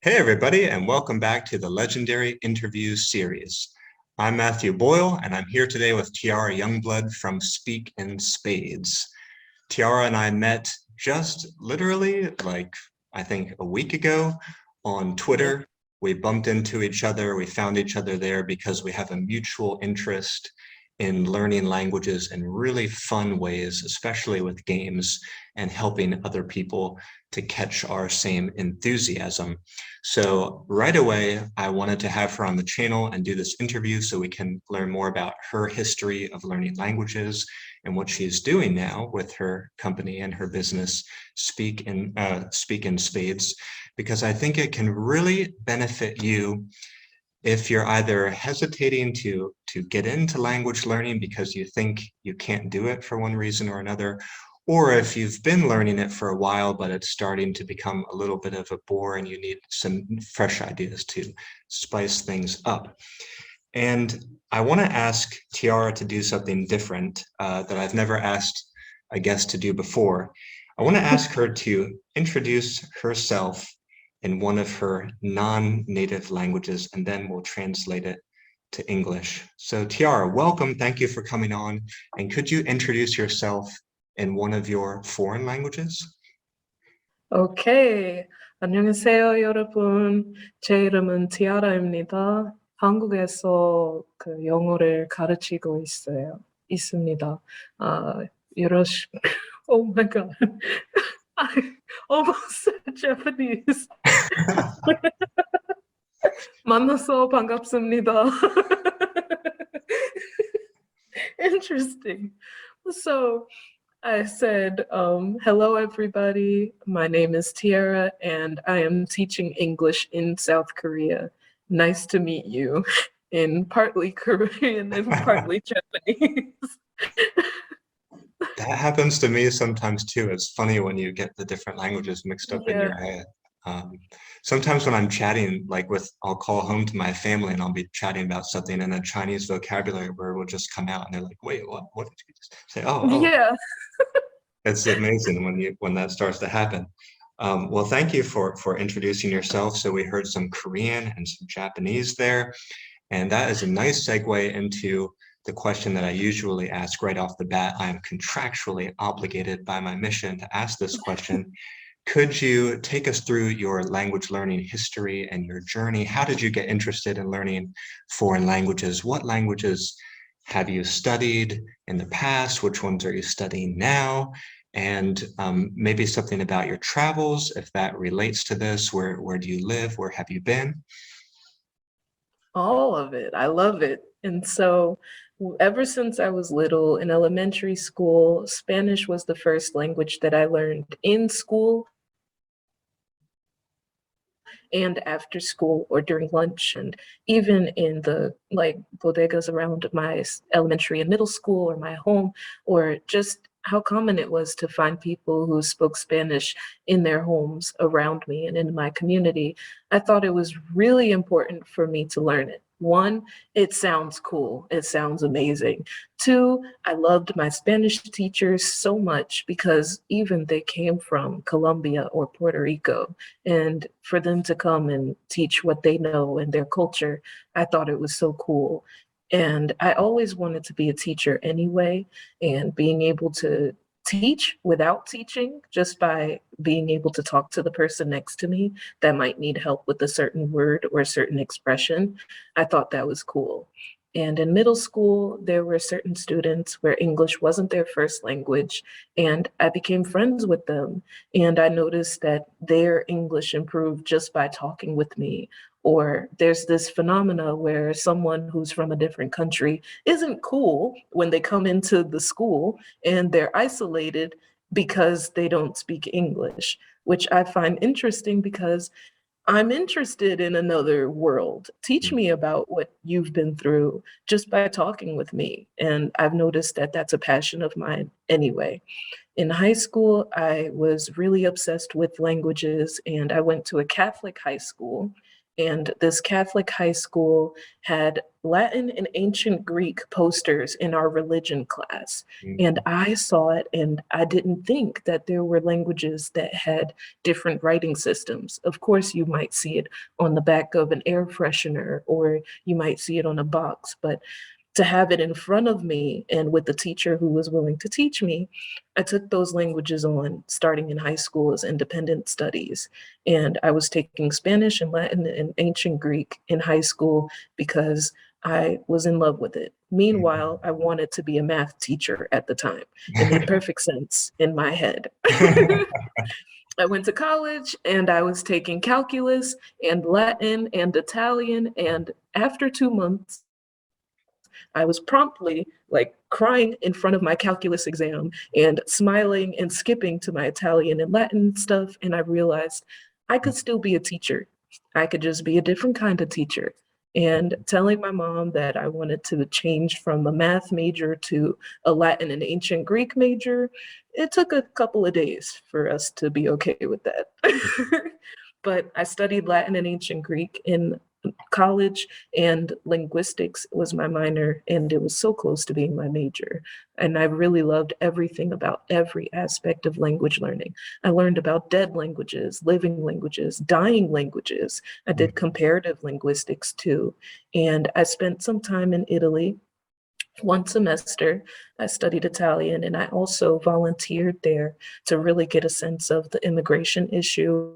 Hey everybody, and welcome back to the Legendary Interview Series. I'm Matthew Boyle, and I'm here today with Tiara Youngblood from Speak In Spades. Tiara and I met just literally I think a week ago on Yeah. Twitter. We bumped into each other. We found each other there because we have a mutual interest in learning languages in really fun ways, especially with games and helping other people to catch our same enthusiasm. So right away, I wanted to have her on the channel and do this interview so we can learn more about her history of learning languages and what she's doing now with her company and her business, Speak In Spades, because I think it can really benefit you if you're either hesitating to get into language learning because you think you can't do it for one reason or another, or if you've been learning it for a while, but it's starting to become a little bit of a bore and you need some fresh ideas to spice things up. And I want to ask Tiara to do something different that I've never asked a guest to do before. I want to ask her to introduce herself in one of her non-native languages, and then we'll translate it to English. So Tiara, welcome. Thank you for coming on. And could you introduce yourself in one of your foreign languages? 오케이. 안녕하세요, 여러분. 제 이름은 티아라입니다. 한국에서 영어를 가르치고 있습니다. 요러시, oh my God. I almost said Japanese. 만나서 반갑습니다. Interesting. So, I said, hello, everybody. My name is Tiara, and I am teaching English in South Korea. Nice to meet you in partly Korean and partly Japanese. That happens to me sometimes too. It's funny when you get the different languages mixed up in Yeah. your head. Um, Sometimes when I'm chatting, I'll call home to my family and I'll be chatting about something and a Chinese vocabulary word will just come out and they're like, wait, what? What did you just say? Oh, Yeah. it's amazing when that starts to happen. Well, thank you for introducing yourself. So we heard some Korean and some Japanese there. And that is a nice segue into the question that I usually ask right off the bat. I am contractually obligated by my mission to ask this question. Could you take us through your language learning history and your journey? How did you get interested in learning foreign languages? What languages have you studied in the past? Which ones are you studying now? And maybe something about your travels, if that relates to this. Where do you live? Where have you been? All of it. I love it. And so, ever since I was little in elementary school, Spanish was the first language that I learned in school and after school or during lunch, and even in the bodegas around my elementary and middle school or my home, or just how common it was to find people who spoke Spanish in their homes around me and in my community. I thought it was really important for me to learn it. One, it sounds cool. It sounds amazing. Two, I loved my Spanish teachers so much because even they came from Colombia or Puerto Rico. And for them to come and teach what they know and their culture, I thought it was so cool. And I always wanted to be a teacher anyway, and being able to teach without teaching, just by being able to talk to the person next to me that might need help with a certain word or a certain expression, I thought that was cool. And in middle school, there were certain students where English wasn't their first language, and I became friends with them. And I noticed that their English improved just by talking with me. Or there's this phenomena where someone who's from a different country isn't cool when they come into the school and they're isolated because they don't speak English, which I find interesting because I'm interested in another world. Teach me about what you've been through just by talking with me. And I've noticed that that's a passion of mine anyway. In high school, I was really obsessed with languages, and I went to a Catholic high school. And this Catholic high school had Latin and ancient Greek posters in our religion class. And I saw it, and I didn't think that there were languages that had different writing systems. Of course, you might see it on the back of an air freshener, or you might see it on a box, but to have it in front of me and with the teacher who was willing to teach me, I took those languages on starting in high school as independent studies. And I was taking Spanish and Latin and ancient Greek in high school because I was in love with it. Meanwhile, I wanted to be a math teacher at the time. It made perfect sense in my head. I went to college and I was taking calculus and Latin and Italian. And after 2 months, I was promptly like crying in front of my calculus exam and smiling and skipping to my Italian and Latin stuff. And I realized I could still be a teacher. I could just be a different kind of teacher. And telling my mom that I wanted to change from a math major to a Latin and ancient Greek major, it took a couple of days for us to be okay with that. But I studied Latin and ancient Greek in college, and linguistics was my minor, and it was so close to being my major. And I really loved everything about every aspect of language learning. I learned about dead languages, living languages, dying languages. I did comparative linguistics too. And I spent some time in Italy. One semester, I studied Italian, and I also volunteered there to really get a sense of the immigration issue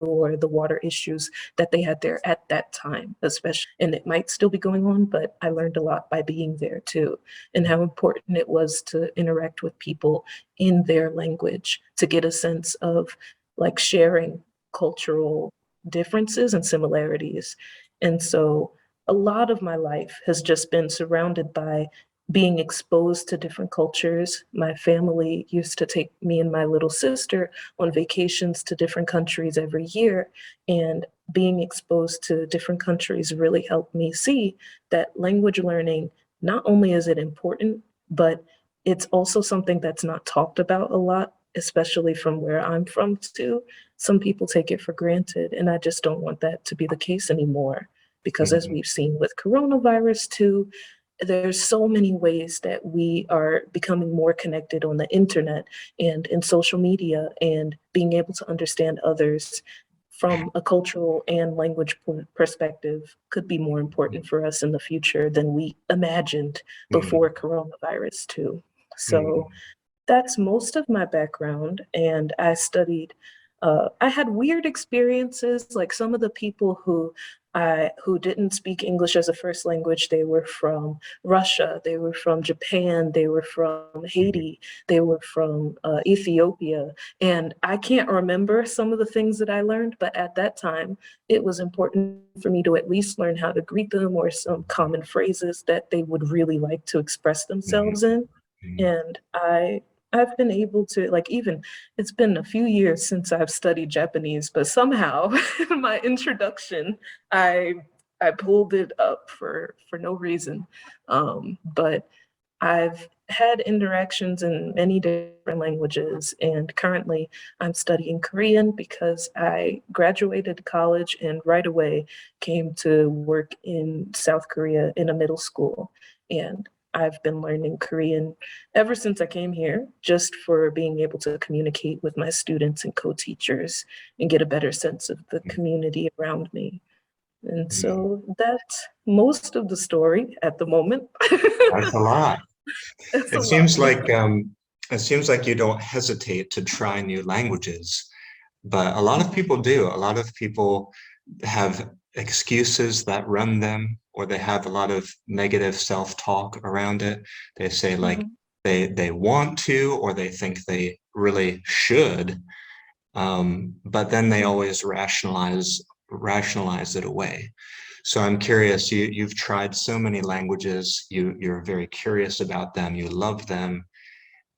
or the water issues that they had there at that time, especially. And it might still be going on, but I learned a lot by being there too, and how important it was to interact with people in their language to get a sense of like sharing cultural differences and similarities. And so a lot of my life has just been surrounded by being exposed to different cultures. My family used to take me and my little sister on vacations to different countries every year. And being exposed to different countries really helped me see that language learning, not only is it important, but it's also something that's not talked about a lot, especially from where I'm from too. Some people take it for granted, and I just don't want that to be the case anymore. Because as we've seen with coronavirus too, there's so many ways that we are becoming more connected on the internet and in social media, and being able to understand others from a cultural and language perspective could be more important for us in the future than we imagined before coronavirus too. So that's most of my background. And I studied, I had weird experiences, like some of the people who didn't speak English as a first language, they were from Russia, they were from Japan, they were from Haiti, they were from Ethiopia. And I can't remember some of the things that I learned, but at that time, it was important for me to at least learn how to greet them, or some common phrases that they would really like to express themselves in. And I've been able to, like, even it's been a few years since I've studied Japanese, but somehow in my introduction, I I pulled it up for no reason. But I've had interactions in many different languages, and currently I'm studying Korean because I graduated college and right away came to work in South Korea in a middle school. And I've been learning Korean ever since I came here, just for being able to communicate with my students and co-teachers and get a better sense of the community around me. And so that's most of the story at the moment. That's a lot. It's a It lot. seems like it seems like you don't hesitate to try new languages, but a lot of people do. A lot of people have excuses that run them, or they have a lot of negative self-talk around it. They say like Mhm. they want to, or they think they really should, but then they always rationalize it away. So I'm curious, you've tried so many languages, you're very curious about them, you love them,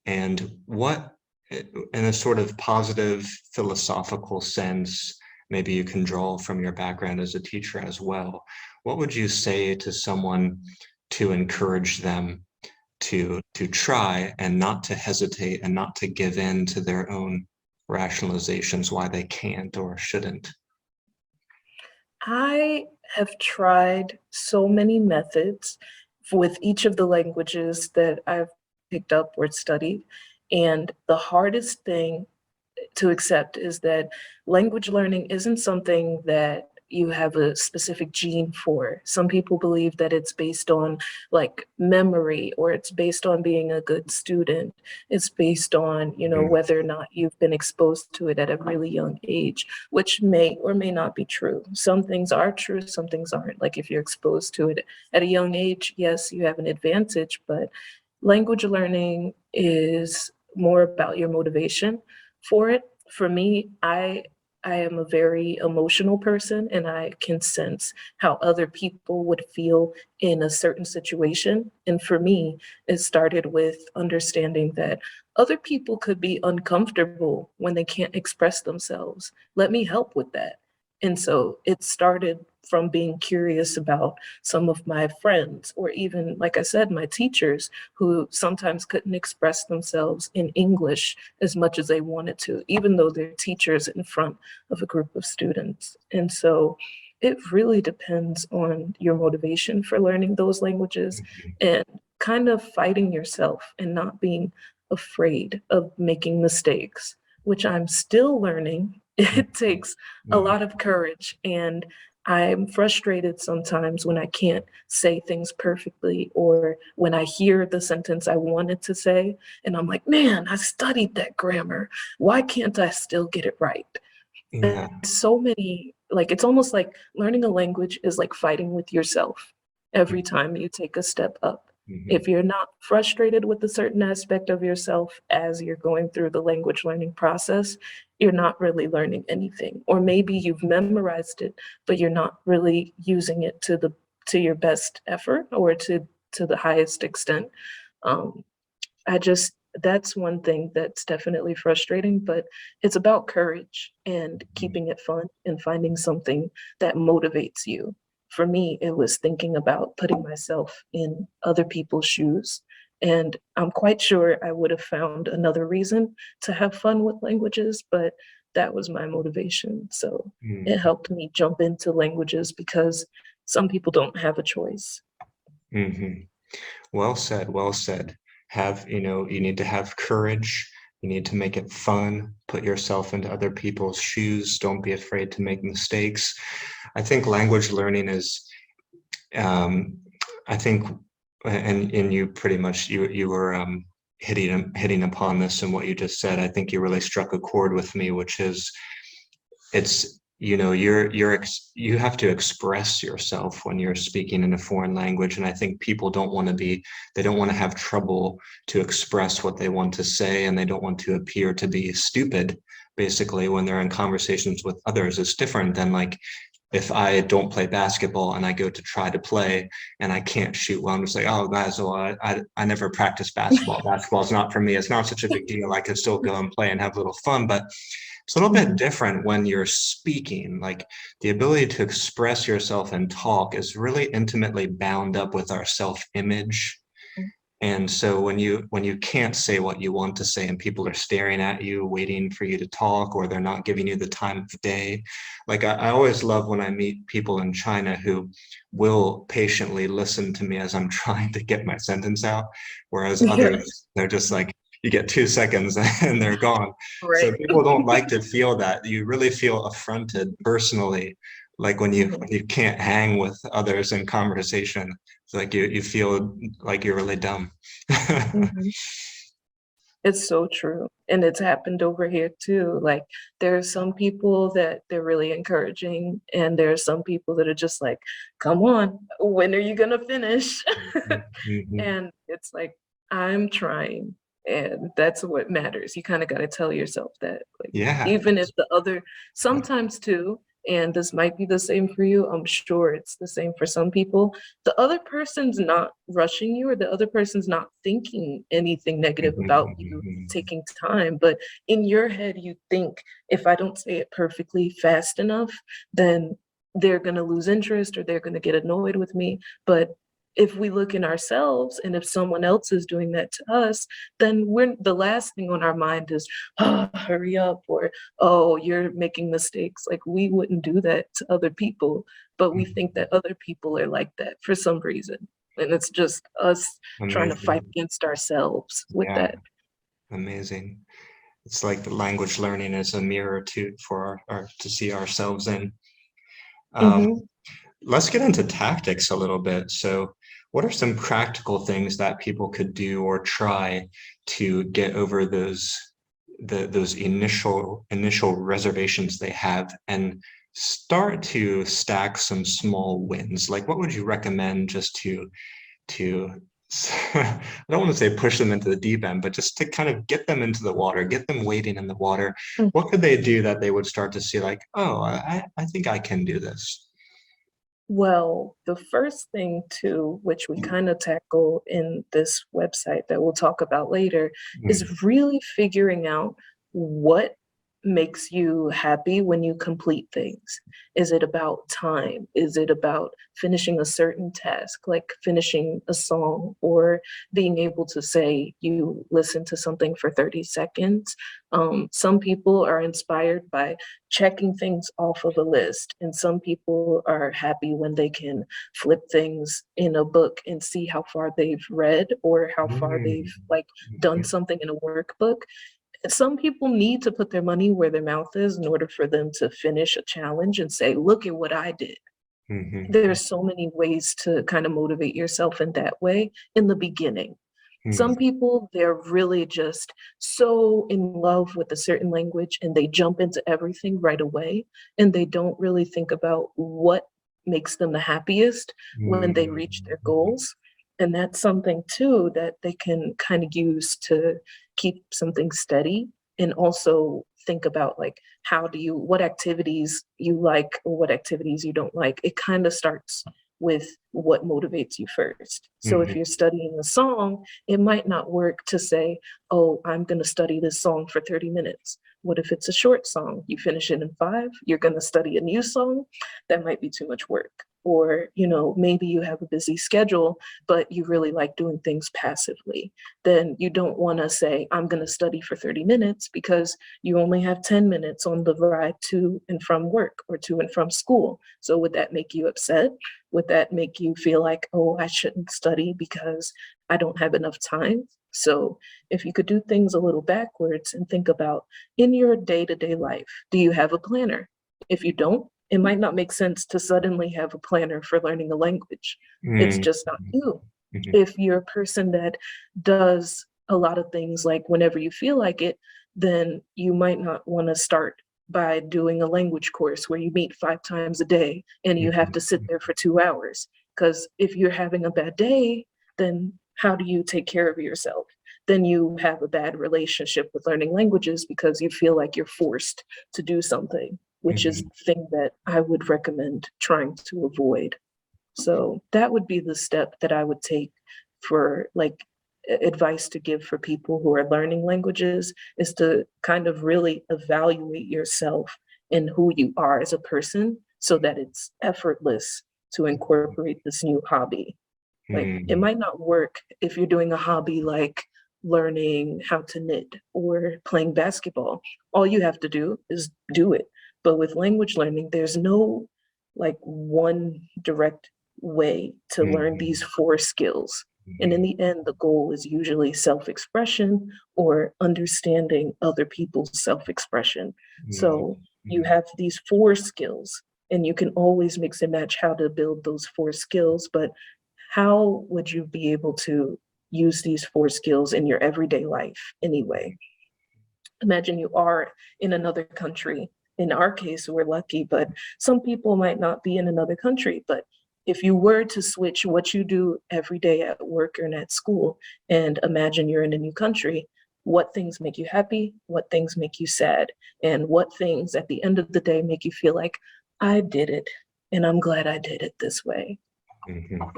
and what, in a sort of positive philosophical sense, maybe you can draw from your background as a teacher as well, what would you say to someone to encourage them to try and not to hesitate and not to give in to their own rationalizations why they can't or shouldn't? I have tried so many methods with each of the languages that I've picked up or studied. And the hardest thing to accept is that language learning isn't something that you have a specific gene for. Some people believe that it's based on like memory, or it's based on being a good student. It's based on, Mm, whether or not you've been exposed to it at a really young age, which may or may not be true. Some things are true, some things aren't. Like if you're exposed to it at a young age, yes, you have an advantage, but language learning is more about your motivation for it. For me, I am a very emotional person, and I can sense how other people would feel in a certain situation. And for me, it started with understanding that other people could be uncomfortable when they can't express themselves. Let me help with that. And so it started from being curious about some of my friends, or even, like I said, my teachers who sometimes couldn't express themselves in English as much as they wanted to, even though they're teachers in front of a group of students. And so it really depends on your motivation for learning those languages, mhm, and kind of fighting yourself and not being afraid of making mistakes, which I'm still learning. It mhm, takes a mhm. lot of courage, and I'm frustrated sometimes when I can't say things perfectly, or when I hear the sentence I wanted to say and I'm like, man, I studied that grammar. Why can't I still get it right? There's Yeah. so many, like, it's almost like learning a language is like fighting with yourself every time you take a step up. Mhm, If you're not frustrated with a certain aspect of yourself as you're going through the language learning process, you're not really learning anything. Or maybe you've memorized it, but you're not really using it to your best effort, or to the highest extent. Um, I just That's one thing that's definitely frustrating, but it's about courage and mhm, keeping it fun and finding something that motivates you. For me, it was thinking about putting myself in other people's shoes. And I'm quite sure I would have found another reason to have fun with languages, but that was my motivation. So it mhm, helped me jump into languages because some people don't have a choice. mhm. Well said, well said. You need to have courage. You need to make it fun. Put yourself into other people's shoes. Don't be afraid to make mistakes. I think language learning is, um, I think, and you pretty much you were hitting upon this in what you just said. I think you really struck a chord with me, which is it's you have to express yourself when you're speaking in a foreign language, and I think people don't want to be they don't want to have trouble to express what they want to say, and they don't want to appear to be stupid basically when they're in conversations with others. It's different than like if I don't play basketball and I go to try to play and I can't shoot well. I'm just like, oh guys, well, I never practiced basketball. Basketball's not for me. It's not such a big deal. I could still go and play and have a little fun, but it's a little bit Mhm. different when you're speaking. Like the ability to express yourself and talk is really intimately bound up with our self-image. And so when you can't say what you want to say and people are staring at you, waiting for you to talk, or they're not giving you the time of day, like I always love when I meet people in China who will patiently listen to me as I'm trying to get my sentence out, whereas Yes, others, they're just like, you get 2 seconds and they're gone. So right. people don't like to feel that. You really feel affronted personally, like when you Mhm. when you can't hang with others in conversation. It's like you feel like you're really dumb. Mhm. It's so true. And it's happened over here too. Like there are some people that they're really encouraging, and there are some people that are just like, come on, when are you gonna finish? Mhm. And it's like, I'm trying. And that's what matters. You kind of got to tell yourself that, like, Yeah. even if the other, sometimes too, and this might be the same for you, I'm sure it's the same for some people, the other person's not rushing you, or the other person's not thinking anything negative about you Mhm. taking time. But in your head, you think, if I don't say it perfectly fast enough, then they're going to lose interest, or they're going to get annoyed with me. But if we look in ourselves and if someone else is doing that to us, then the last thing on our mind is, oh, hurry up, or oh, you're making mistakes. Like, we wouldn't do that to other people, but we think that other people are like that for some reason. And it's just us trying to fight Amazing. against ourselves with Yeah, that. amazing. It's like the language learning is a mirror for our to see ourselves in. Um, Hmm. let's get into tactics a little bit. So, what are some practical things that people could do or try to get over those initial reservations they have and start to stack some small wins? Like, what would you recommend just to I don't want to say push them into the deep end, but just to kind of get them into the water, get them wading in the water. What could they do that they would start to see like, oh, I think I can do this? Well, the first thing too, which we kind of tackle in this website that we'll talk about later, Mm, is really figuring out what makes you happy when you complete things. Is it about time? Is it about finishing a certain task, like finishing a song, or being able to say you listen to something for 30 seconds? Some people are inspired by checking things off of a list. And some people are happy when they can flip things in a book and see how far they've read or how far they've mm, like done something in a workbook. And some people need to put their money where their mouth is in order for them to finish a challenge and say, look at what I did. mhm, There's so many ways to kind of motivate yourself in that way in the beginning. mhm, Some people, they're really just so in love with a certain language and they jump into everything right away. And they don't really think about what makes them the happiest when they reach their mm, goals. And that's something too that they can kind of use to keep something steady and also think about like what activities you like or what activities you don't like. It kind of starts with what motivates you first. So if mhm, you're studying a song, it might not work to say, oh, I'm going to study this song for 30 minutes. What if it's a short song? You finish it in 5, you're going to study a new song. That might be too much work. Or, maybe you have a busy schedule, but you really like doing things passively. Then you don't want to say, I'm going to study for 30 minutes because you only have 10 minutes on the ride to and from work or to and from school. So would that make you upset? Would that make you feel like, oh, I shouldn't study because I don't have enough time? So if you could do things a little backwards and think about in your day-to-day life, do you have a planner? If you don't, it might not make sense to suddenly have a planner for learning a language. It's mm, just not you. mhm, If you're a person that does a lot of things like whenever you feel like it, then you might not want to start by doing a language course where you meet 5 times a day and you have mhm, to sit there for 2 hours. Because if you're having a bad day, then how do you take care of yourself? Then you have a bad relationship with learning languages because you feel like you're forced to do something, which is mhm, the thing that I would recommend trying to avoid. So that would be the step that I would take for like advice to give for people who are learning languages is to kind of really evaluate yourself and who you are as a person so that it's effortless to incorporate this new hobby. Like it mm, might not work if you're doing a hobby like learning how to knit or playing basketball. All you have to do is do it. But with language learning, there's no like one direct way to learn mhm, these 4 skills. And in mhm, the end, the goal is usually self expression or understanding other people's self expression. mhm, So you mhm, have these 4 skills, and you can always mix and match how to build those 4 skills. But how would you be able to use these 4 skills in your everyday life anyway? Imagine you are in another country. In our case, we're lucky, but some people might not be in another country. But if you were to switch what you do every day at work or at school, and imagine you're in a new country, what things make you happy? What things make you sad? And what things at the end of the day make you feel like, I did it, and I'm glad I did it this way? mhm.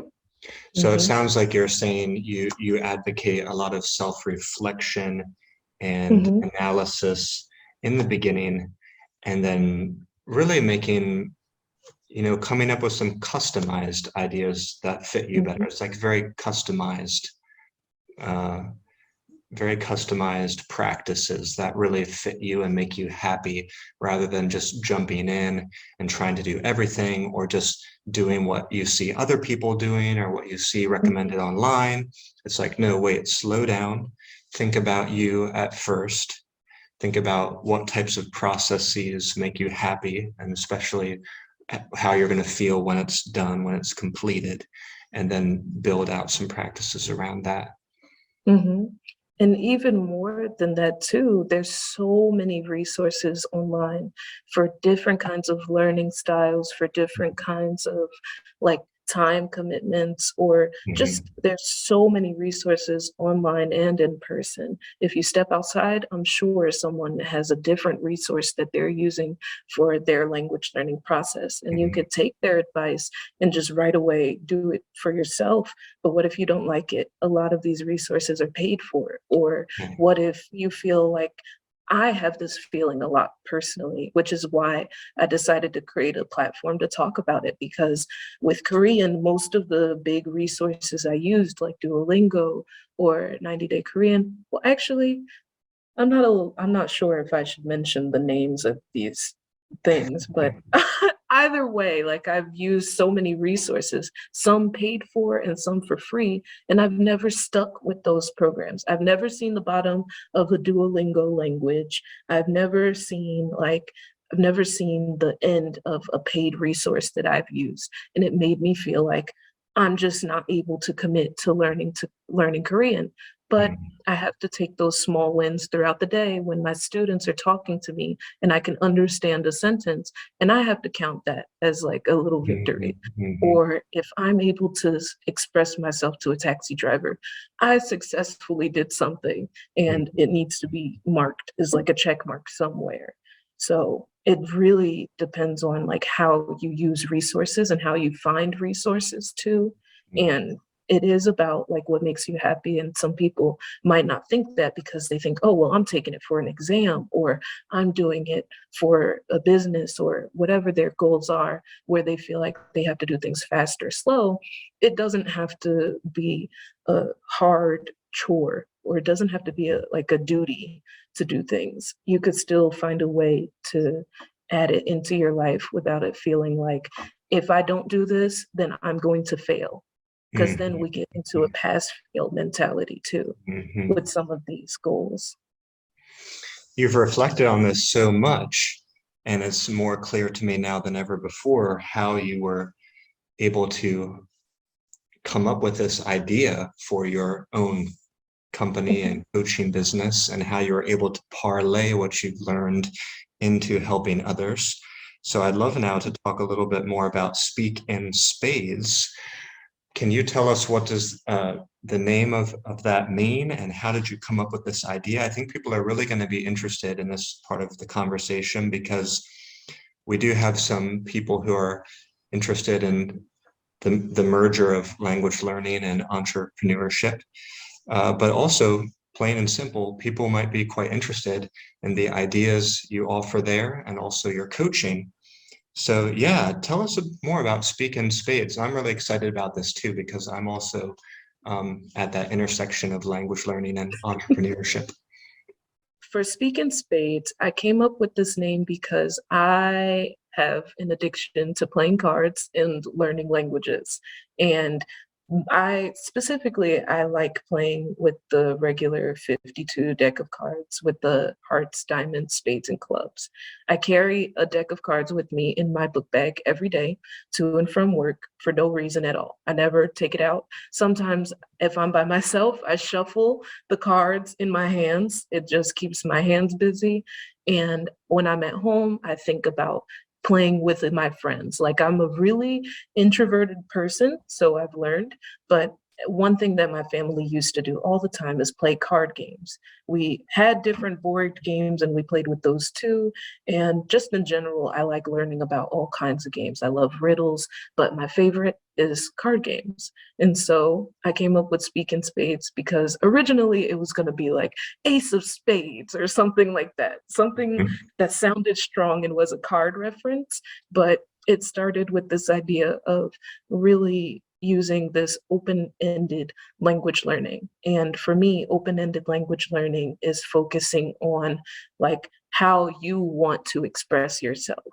So it Hmm. sounds like you're saying you advocate a lot of self-reflection and Hmm. analysis in the beginning, and then really making coming up with some customized ideas that fit you better. Mhm. It's like uh, very customized practices that really fit you and make you happy rather than just jumping in and trying to do everything or just doing what you see other people doing or what you see recommended online. It's like, no, wait, slow down. Think about you at first. Think about what types of processes make you happy, and especially how you're going to feel when it's done, when it's completed, and then build out some practices around that. hmm And even more than that, too, there's so many resources online for different kinds of learning styles, for different kinds of like time commitments, or Mhm. just there's so many resources online and in person. If you step outside, I'm sure someone has a different resource that they're using for their language learning process. And you Mhm. could take their advice and just right away do it for yourself. But what if you don't like it? A lot of these resources are paid for. Or what if you feel like, I have this feeling a lot personally, which is why I decided to create a platform to talk about it. Because with Korean, most of the big resources I used, like Duolingo or 90 Day Korean, well, actually, I'm not sure if I should mention the names of these things, but either way, like I've used so many resources, some paid for and some for free, and I've never stuck with those programs. I've never seen the bottom of a Duolingo language. I've never seen the end of a paid resource that I've used. And it made me feel like I'm just not able to learning Korean. But Mhm. I have to take those small wins throughout the day when my students are talking to me and I can understand a sentence, and I have to count that as like a little Mhm. victory. Mhm. Or if I'm able to express myself to a taxi driver, I successfully did something and Mhm. it needs to be marked as like a check mark somewhere. So it really depends on like how you use resources and how you find resources too. And it is about like what makes you happy. And some people might not think that because they think, oh, well, I'm taking it for an exam or I'm doing it for a business or whatever their goals are, where they feel like they have to do things fast or slow. It doesn't have to be a hard chore, or it doesn't have to be like a duty to do things. You could still find a way to add it into your life without it feeling like, if I don't do this, then I'm going to fail, because then Mhm. we get into a pass fail mentality too Mhm. with some of these goals. You've reflected on this so much, and it's more clear to me now than ever before how you were able to come up with this idea for your own company Mhm. and coaching business and how you're able to parlay what you've learned into helping others. So I'd love now to talk a little bit more about Speak in Spades. Can you tell us what does the name of that mean and how did you come up with this idea? I think people are really going to be interested in this part of the conversation because we do have some people who are interested in the merger of language learning and entrepreneurship. But also, plain and simple, people might be quite interested in the ideas you offer there and also your coaching. So yeah, tell us more about Speak in Spades. I'm really excited about this too because I'm also at that intersection of language learning and entrepreneurship. For Speak in Spades, I came up with this name because I have an addiction to playing cards and learning languages. And I like playing with the regular 52 deck of cards with the hearts, diamonds, spades, and clubs. I carry a deck of cards with me in my book bag every day to and from work for no reason at all. I never take it out. Sometimes if I'm by myself, I shuffle the cards in my hands. It just keeps my hands busy. And when I'm at home, I think about playing with my friends. Like I'm a really introverted person, so I've learned, but one thing that my family used to do all the time is play card games. We had different board games and we played with those too. And just in general, I like learning about all kinds of games. I love riddles, but my favorite is card games. And so I came up with Speak in Spades because originally it was going to be like Ace of Spades or something like that, something that sounded strong and was a card reference, but it started with this idea of really using this open-ended language learning. And for me, open-ended language learning is focusing on like how you want to express yourself.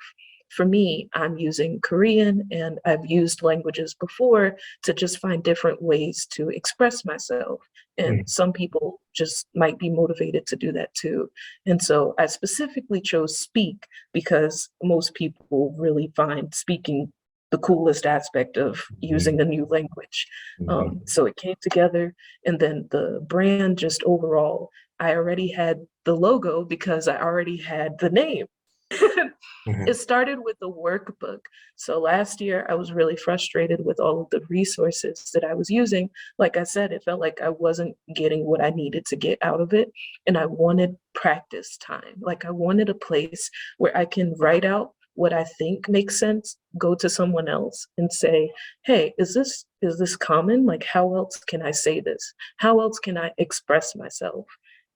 For me, I'm using Korean, and I've used languages before to just find different ways to express myself. And Mm. some people just might be motivated to do that too. And so I specifically chose Speak because most people really find speaking the coolest aspect of using a new language. Mhm. So it came together, and then the brand just overall, I already had the logo because I already had the name. It Mhm. started with a workbook. So last year, I was really frustrated with all of the resources that I was using. Like I said, it felt like I wasn't getting what I needed to get out of it. And I wanted practice time. Like I wanted a place where I can write out what I think makes sense, go to someone else and say, hey, is this common? Like how else can I say this? How else can I express myself?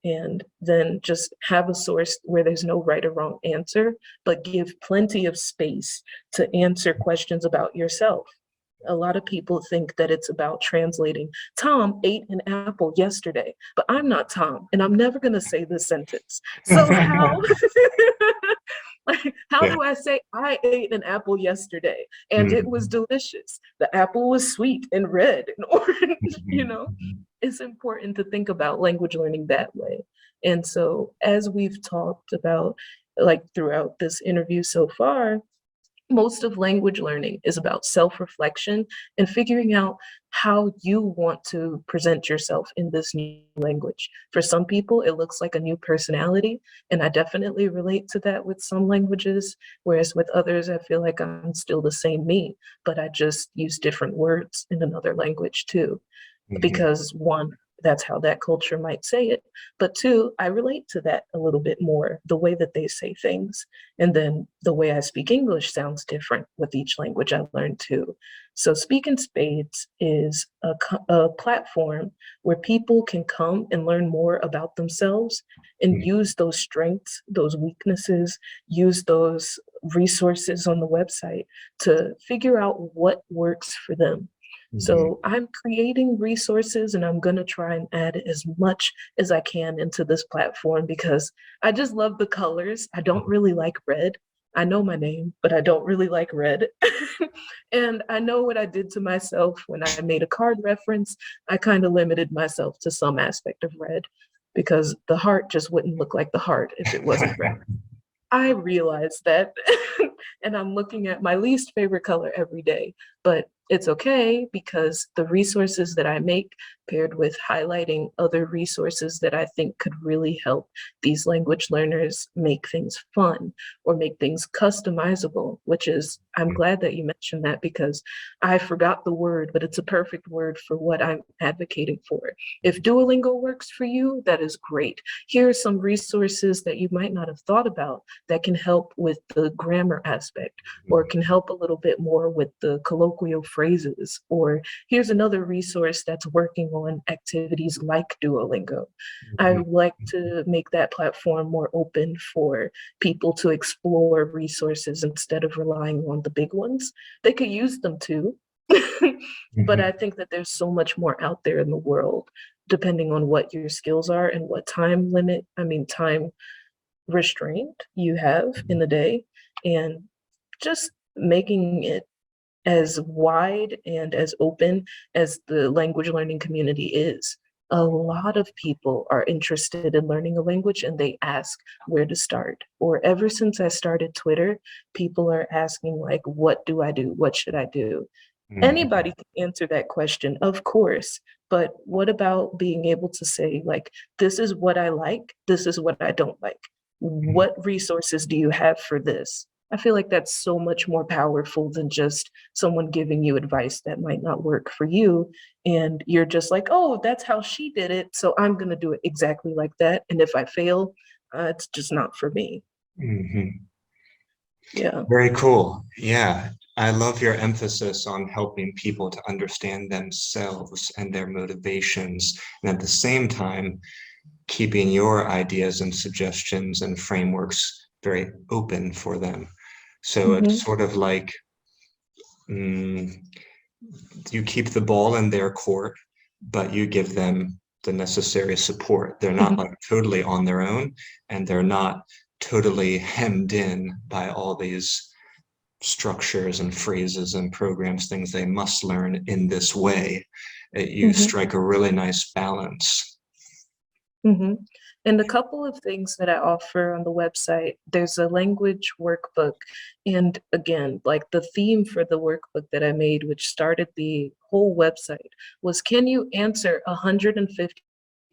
And then just have a source where there's no right or wrong answer, but give plenty of space to answer questions about yourself. A lot of people think that it's about translating. Tom ate an apple yesterday, but I'm not Tom, and I'm never going to say this sentence. So how like, how Yeah. do I say I ate an apple yesterday and it was Mhm. delicious? The apple was sweet and red and orange, you know? Mhm. It's important to think about language learning that way. And so, as we've talked about, like throughout this interview so far, most of language learning is about self-reflection and figuring out how you want to present yourself in this new language. For some people, it looks like a new personality, and I definitely relate to that with some languages, whereas with others, I feel like I'm still the same me, but I just use different words in another language too, Mhm. because one, that's how that culture might say it. But two, I relate to that a little bit more, the way that they say things. And then the way I speak English sounds different with each language I learn too. So Speak in Spades is a platform where people can come and learn more about themselves and Mhm. use those strengths, those weaknesses, use those resources on the website to figure out what works for them. Mhm. So I'm creating resources, and I'm going to try and add as much as I can into this platform because I just love the colors. I don't really like red. I know my name, but I don't really like red. And I know what I did to myself when I made a card reference. I kind of limited myself to some aspect of red because the heart just wouldn't look like the heart if it wasn't red. I realize that, and I'm looking at my least favorite color every day, but it's okay because the resources that I make paired with highlighting other resources that I think could really help these language learners make things fun or make things customizable, which is, I'm glad that you mentioned that because I forgot the word, but it's a perfect word for what I'm advocating for. If Duolingo works for you, that is great. Here are some resources that you might not have thought about that can help with the grammar aspect or can help a little bit more with the colloquial phrases. Or here's another resource that's working on activities like Duolingo. I Mhm. like to make that platform more open for people to explore resources instead of relying on the big ones. They could use them too. But I Mhm. think that there's so much more out there in the world, depending on what your skills are and what time restraint you have in the day, and just making it as wide and as open as the language learning community is. A lot of people are interested in learning a language and they ask where to start. Or ever since I started Twitter, people are asking, like, what do I do? What should I do? Mhm. Anybody can answer that question, of course. But what about being able to say, like, this is what I like, this is what I don't like? Mhm. What resources do you have for this? I feel like that's so much more powerful than just someone giving you advice that might not work for you. And you're just like, oh, that's how she did it. So I'm going to do it exactly like that. And if I fail, it's just not for me. Mhm. Yeah. Very cool. Yeah. I love your emphasis on helping people to understand themselves and their motivations, and at the same time, keeping your ideas and suggestions and frameworks very open for them. So it's Hmm. sort of like mm, you keep the ball in their court, but you give them the necessary support. They're not Mhm, like totally on their own, and they're not totally hemmed in by all these structures and phrases and programs, things they must learn in this way. You mhm, strike a really nice balance. mhm. And a couple of things that I offer on the website, there's a language workbook. And again, like the theme for the workbook that I made, which started the whole website, was can you answer 150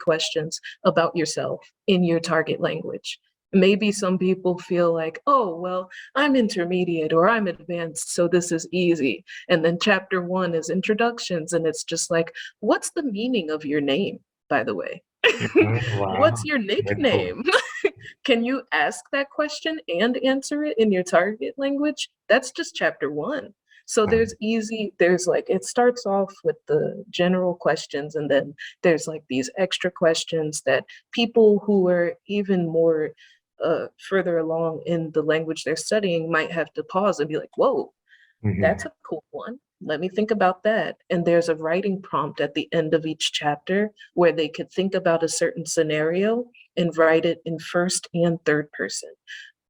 questions about yourself in your target language? Maybe some people feel like, oh, well, I'm intermediate or I'm advanced, so this is easy. And then chapter one is introductions, and it's just like, what's the meaning of your name, by the way? Mhm. What's Wow. your Very cool. nickname? Can you ask that question and answer it in your target language? That's just chapter one. So there's like, it starts off with the general questions, and then there's like these extra questions that people who are even more further along in the language they're studying might have to pause and be like, whoa, Mhm. that's a cool one. Let me think about that. And there's a writing prompt at the end of each chapter where they could think about a certain scenario and write it in first and third person,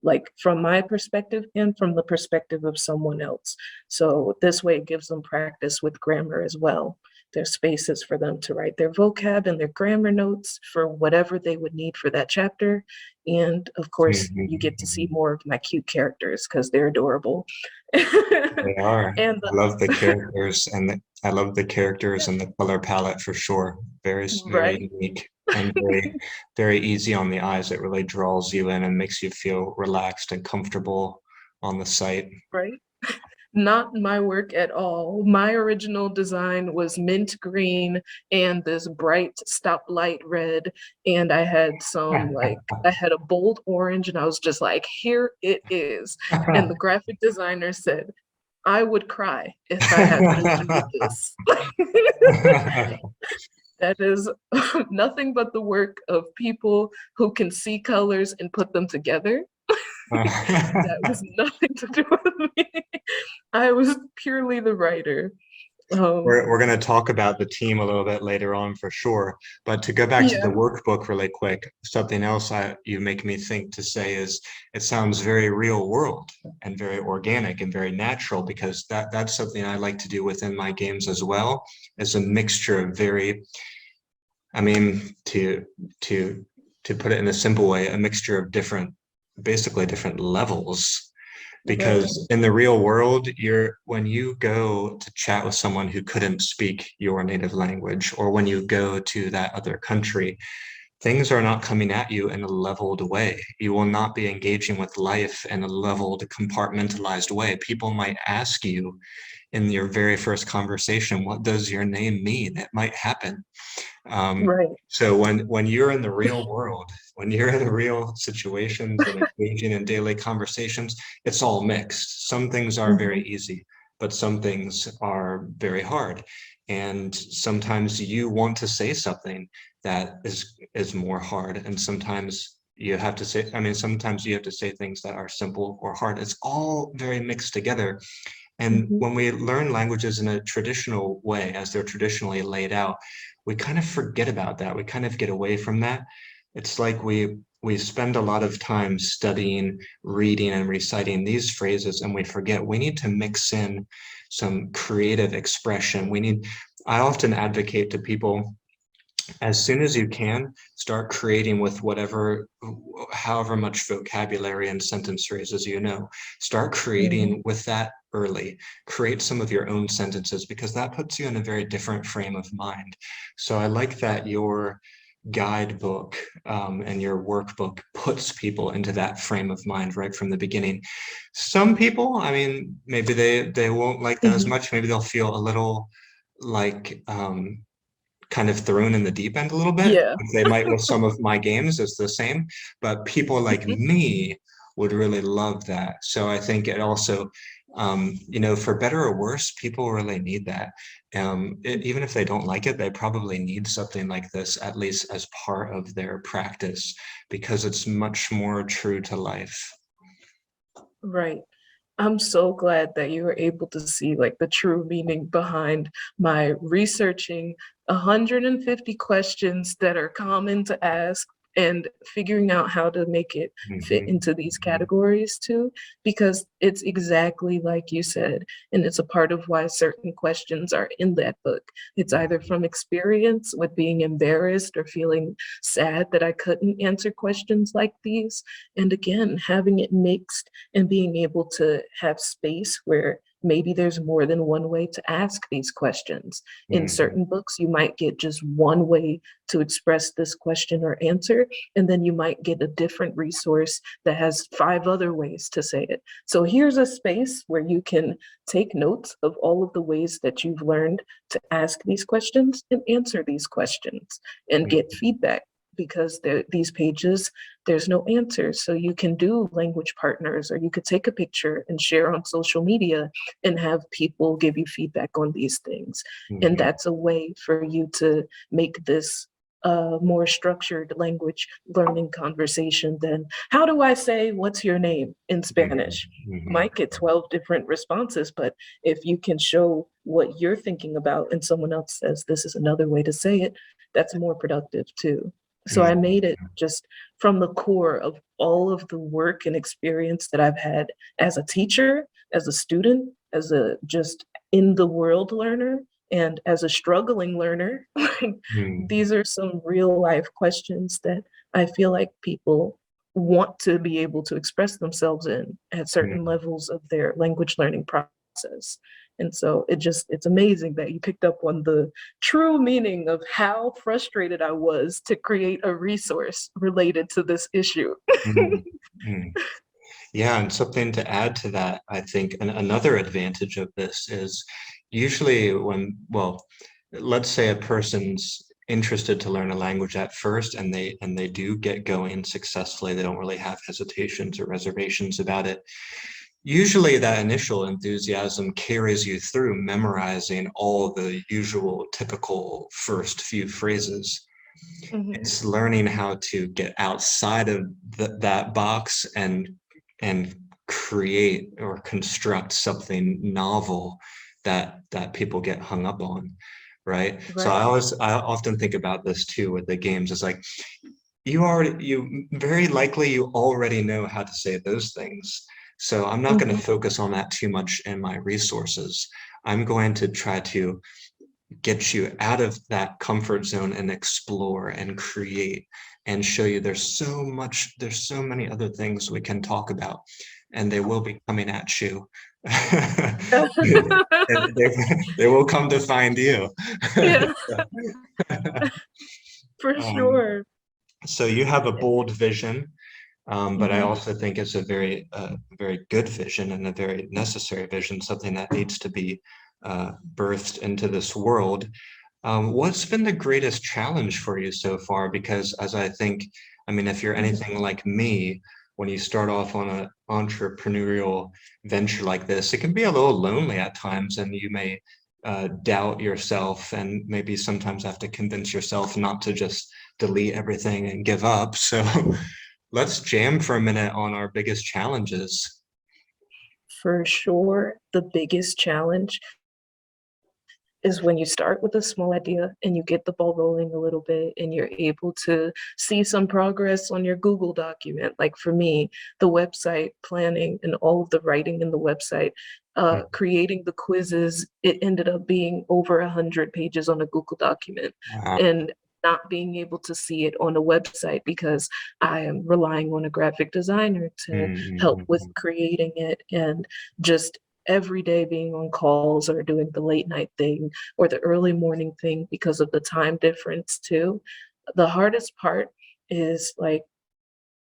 like from my perspective and from the perspective of someone else. So this way it gives them practice with grammar as well. There's spaces for them to write their vocab and their grammar notes for whatever they would need for that chapter. And of course, you get to see Mhm. more of my cute characters because they're adorable. They are. And I love the characters and I love the characters and the color palette for sure. Very, very right, unique and very, very easy on the eyes. It really draws you in and makes you feel relaxed and comfortable on the site. right. Not my work at all. My original design was mint green and this bright stoplight red. And I had I had a bold orange, and I was just like, here it is. And the graphic designer said, I would cry if I had vision with this. That is nothing but the work of people who can see colors and put them together. That was nothing to do with me. I was purely the writer. We're going to talk about the team a little bit later on for sure. But to go back to the Yeah, workbook really quick, something else you make me think to say is it sounds very real world and very organic and very natural because that's something I like to do within my games as well, is a mixture of very, I mean, to put it in a simple way, a mixture of different, basically different levels right. because in the real world when you go to chat with someone who couldn't speak your native language or when you go to that other country, things are not coming at you in a leveled way. You will not be engaging with life in a leveled, compartmentalized way. People might ask you in your very first conversation, what does your name mean? It might happen. Right. So when you're in the real world, when you're in the real situations and engaging in daily conversations, it's all mixed. Some things are very Mhm, easy, but some things are very hard. And sometimes you want to say something that is more hard, and sometimes you have to say, I mean, sometimes you have to say things that are simple or hard. It's all very mixed together. And mhm, when we learn languages in a traditional way, as they're traditionally laid out, we kind of forget about that. We kind of get away from that. It's like we spend a lot of time studying, reading, and reciting these phrases, and we forget we need to mix in some creative expression. I often advocate to people as soon as you can, start creating with however much vocabulary and sentence phrases you know. Start mhm, creating with that early. Create some of your own sentences because that puts you in a very different frame of mind. So I like that your guidebook and your workbook puts people into that frame of mind right from the beginning. Some people, I mean, maybe they won't like that as mhm. much. Maybe they'll feel a little like kind of thrown in the deep end a little bit. Yeah. They might with some of my games, it's the same, but people like Mhm, me would really love that. So I think it also, for better or worse, people really need that. Even if they don't like it, they probably need something like this, at least as part of their practice, because it's much more true to life. right. I'm so glad that you were able to see like the true meaning behind my researching 150 questions that are common to ask and figuring out how to make it fit Mhm, into these mhm, categories too, because it's exactly like you said. And it's a part of why certain questions are in that book. It's either mhm, from experience with being embarrassed or feeling sad that I couldn't answer questions like these. And again, having it mixed and being able to have space where maybe there's more than one way to ask these questions. In mhm, certain books, you might get just one way to express this question or answer, and then you might get a different resource that has five other ways to say it. So here's a space where you can take notes of all of the ways that you've learned to ask these questions and answer these questions and get mhm, feedback, because these pages, there's no answers. So you can do language partners, or you could take a picture and share on social media and have people give you feedback on these things. And mhm, that's a way for you to make this a more structured language learning conversation than how do I say what's your name in mhm, Spanish? You mhm, might get 12 different responses, but if you can show what you're thinking about and someone else says this is another way to say it, that's more productive too. So I mhm, made it just from the core of all of the work and experience that I've had as a teacher, as a student, as a just in the world learner, and as a struggling learner. mhm, These are some real life questions that I feel like people want to be able to express themselves in at certain mhm. levels of their language learning process. And so it's amazing that you picked up on the true meaning of how frustrated I was to create a resource related to this issue. Mhm, mhm. Yeah, and something to add to that, I think another advantage of this is usually when, well, let's say a person's interested to learn a language at first and they do get going successfully, they don't really have hesitations or reservations about it. Usually that initial enthusiasm carries you through memorizing all the usual typical first few phrases. Mhm. It's learning how to get outside of that box and create or construct something novel that people get hung up on, right? So Right. I often think about this too with the games. It's like you very likely you already know how to say those things. So I'm not going to Mhm. focus on that too much in my resources. I'm going to try to get you out of that comfort zone and explore and create and show you there's so many other things we can talk about, and they will be coming at you. They will come to find you. Yeah, for um, sure. so you have a bold vision, but I Mhm. also think it's a very good vision and a very necessary vision, something that needs to be birthed into this world. What's been the greatest challenge for you so far? Because as I think, I mean, if you're Mhm. anything like me, when you start off on an entrepreneurial venture like this, it can be a little lonely at times, and you may doubt yourself and maybe sometimes have to convince yourself not to just delete everything and give up. So let's jam for a minute on our biggest challenges. For sure, the biggest challenge is when you start with a small idea and you get the ball rolling a little bit and you're able to see some progress on your Google document. Like for me, the website planning and all of the writing in the website, creating the quizzes, it ended up being over 100 pages on a Google document. Wow. And not being able to see it on a website because I am relying on a graphic designer to help with Mm-hmm. creating it, and just every day being on calls or doing the late night thing or the early morning thing because of the time difference too. The hardest part is like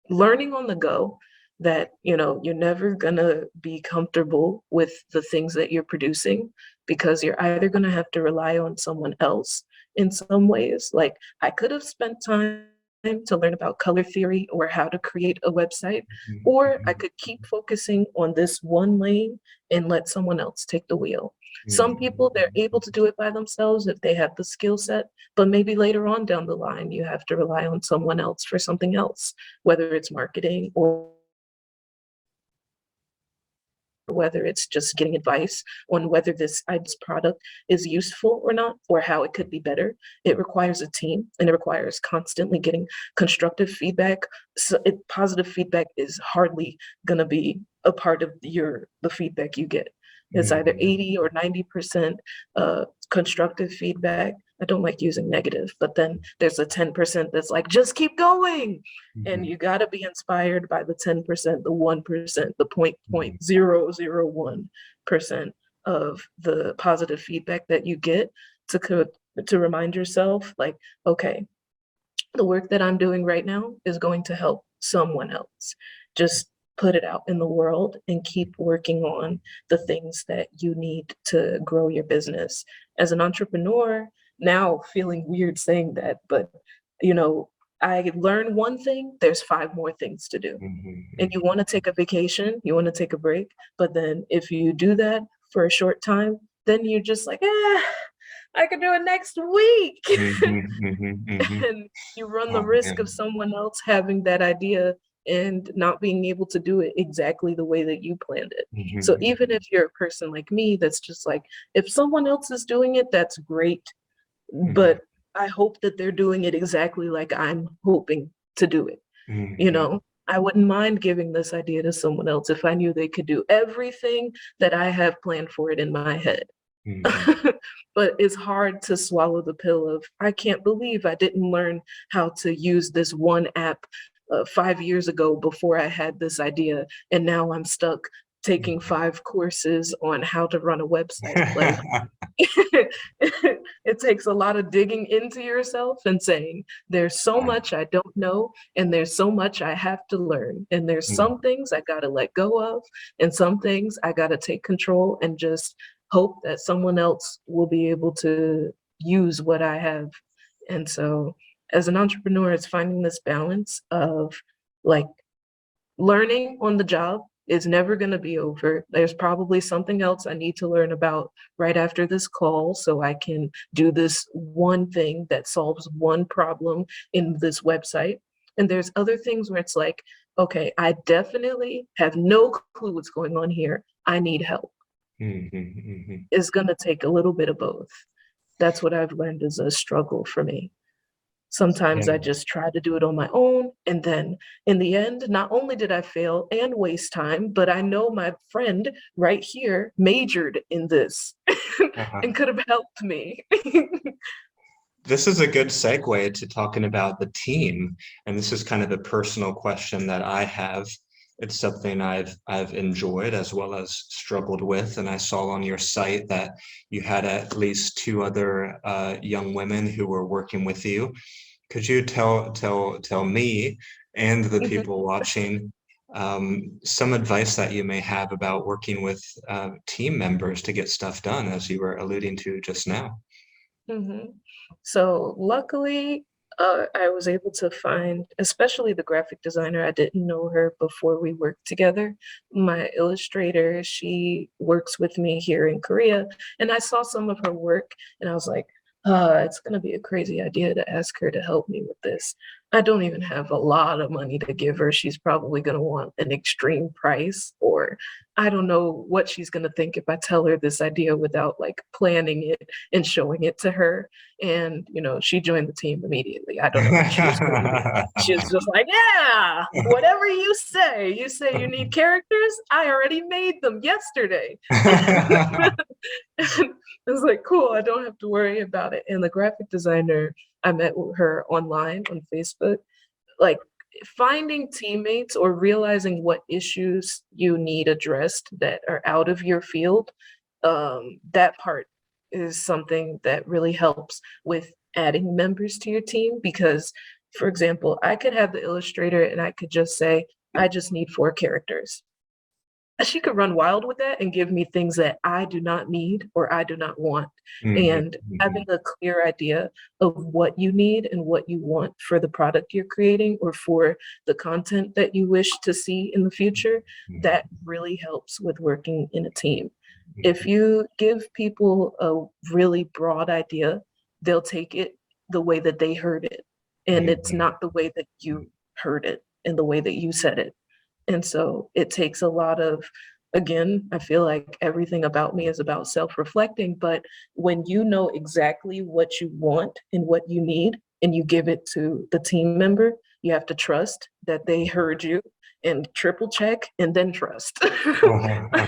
learning on the go that you're never going to be comfortable with the things that you're producing, because you're either going to have to rely on someone else in some ways. Like I could have spent time to learn about color theory or how to create a website, or I could keep focusing on this one lane and let someone else take the wheel. Some people, they're able to do it by themselves if they have the skill set, but maybe later on down the line you have to rely on someone else for something else, whether it's marketing or whether it's just getting advice on whether this product is useful or not, or how it could be better. It requires a team, and it requires constantly getting constructive feedback. So positive feedback is hardly going to be a part of the feedback you get. It's either Mhm. 80 or 90% constructive feedback. I don't like using negative, but then there's a 10% that's like, just keep going. And Mhm. you got to be inspired by the 10%, the 1%, the Mhm. 0.001% of the positive feedback that you get to remind yourself, like, okay, the work that I'm doing right now is going to help someone else. Just put it out in the world and keep working on the things that you need to grow your business. As an entrepreneur, now feeling weird saying that, but you know, I learn one thing, there's five more things to do. And you Mhm. want to take a vacation, you want to take a break, but then if you do that for a short time, then you're just like, I can do it next week. Mhm. Mhm. Mhm. And you run the Oh risk of man. someone else having that idea and not being able to do it exactly the way that you planned it. So Mhm. even if you're a person like me that's just like, if someone else is doing it, that's great, Mhm. but I hope that they're doing it exactly like I'm hoping to do it. You Mhm. know, I wouldn't mind giving this idea to someone else if I knew they could do everything that I have planned for it in my head. Mhm. But it's hard to swallow the pill of, I can't believe I didn't learn how to use this one app 5 years ago before I had this idea. And now I'm stuck taking Mhm. 5 courses on how to run a website. Like, it takes a lot of digging into yourself and saying, there's so much I don't know, and there's so much I have to learn. And there's Mhm. some things I got to let go of, and some things I got to take control and just hope that someone else will be able to use what I have. And so, as an entrepreneur, it's finding this balance of like learning on the job is never going to be over. There's probably something else I need to learn about right after this call so I can do this one thing that solves one problem in this website. And there's other things where it's like, okay, I definitely have no clue what's going on here. I need help. Mhm. Mhm. It's going to take a little bit of both. That's what I've learned is a struggle for me. Sometimes I Yeah. just try to do it on my own. And then in the end, not only did I fail and waste time, but I know my friend right here majored in this Uh-huh. and could have helped me. This is a good segue to talking about the team. And this is kind of a personal question that I have. It's something I've enjoyed as well as struggled with. And I saw on your site that you had at least two other young women who were working with you. Could you tell me and the people watching some advice that you may have about working with team members to get stuff done, as you were alluding to just now? Mhm. So luckily, I was able to find, especially the graphic designer. I didn't know her before we worked together. My illustrator, she works with me here in Korea, and I saw some of her work, and I was like, it's gonna be a crazy idea to ask her to help me with this. I don't even have a lot of money to give her. She's probably gonna want an extreme price, or I don't know what she's gonna think if I tell her this idea without like planning it and showing it to her. And, she joined the team immediately. I don't know. She was crazy. She was just like, yeah, whatever you say. You say you need characters? I already made them yesterday. And I was like, cool, I don't have to worry about it. And the graphic designer, I met with her online on Facebook. Like, finding teammates or realizing what issues you need addressed that are out of your field, that part is something that really helps with adding members to your team. Because, for example, I could have the illustrator and I could just say, I just need 4 characters. She could run wild with that and give me things that I do not need or I do not want. Mhm. And Mhm. having a clear idea of what you need and what you want for the product you're creating or for the content that you wish to see in the future, that really helps with working in a team. If you give people a really broad idea, they'll take it the way that they heard it. And it's Mhm. not the way that you heard it and the way that you said it. And so it takes a lot of again, I feel like everything about me is about self-reflecting, but when you know exactly what you want and what you need and you give it to the team member, you have to trust that they heard you and triple check and then trust. Uh-huh.